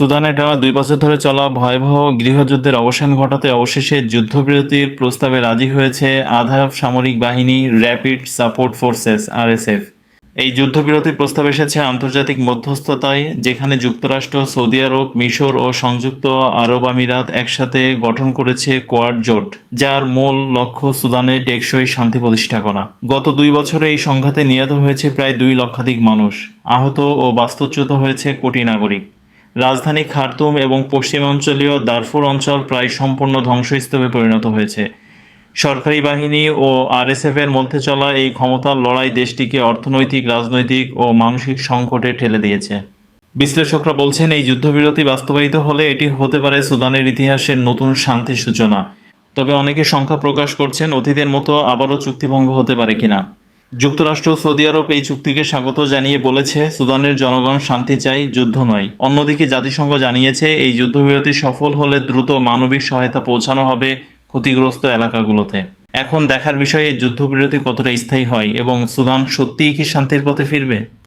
সুদানে টানা ২ বছর ধরে চলা ভয়াবহ গৃহযুদ্ধের অবসান ঘটাতে অবশেষে যুদ্ধবিরতির প্রস্তাবে রাজি হয়েছে আধা সামরিক বাহিনী র্যাপিড সাপোর্ট ফোর্সেস আরএসএফ। এই যুদ্ধবিরতির প্রস্তাব এসেছে আন্তর্জাতিক মধ্যস্থতায়, যেখানে যুক্তরাষ্ট্র, সৌদি আরব, মিশর ও সংযুক্ত আরব আমিরাত একসাথে গঠন করেছে কোয়াড জোট, যার মূল লক্ষ্য সুদানে টেকসই শান্তি প্রতিষ্ঠা করা। গত ২ বছরে এই সংঘাতে নিহত হয়েছে প্রায় ২ লক্ষাধিক মানুষ, আহত ও বাস্তুচ্যুত হয়েছে কোটি নাগরিক। রাজধানী খার্তুম এবং পশ্চিমাঞ্চলীয় দারফুর অঞ্চল প্রায় সম্পূর্ণ ধ্বংসস্তূপে পরিণত হয়েছে। সরকারি বাহিনী ও আরএসএফ এর মধ্যে চলা এই ক্ষমতার লড়াই দেশটিকে অর্থনৈতিক, রাজনৈতিক ও মানসিক সংকটে ঠেলে দিয়েছে। বিশ্লেষকরা বলছেন, এই যুদ্ধবিরতি বাস্তবায়িত হলে এটি হতে পারে সুদানের ইতিহাসের নতুন শান্তির সূচনা। তবে অনেকে শঙ্কা প্রকাশ করছেন, অতীতের মতো আবারও চুক্তিভঙ্গ হতে পারে কিনা। যুক্তরাষ্ট্র ও সৌদি আরব এই চুক্তিকে স্বাগত জানিয়ে বলেছে, সুদানের জনগণ শান্তি চাই, যুদ্ধ নয়। অন্যদিকে জাতিসংঘ জানিয়েছে, এই যুদ্ধবিরতি সফল হলে দ্রুত মানবিক সহায়তা পৌঁছানো হবে ক্ষতিগ্রস্ত এলাকাগুলোতে। এখন দেখার বিষয় এই যুদ্ধবিরতি কতটা স্থায়ী হয় এবং সুদান সত্যিই কি শান্তির পথে ফিরবে।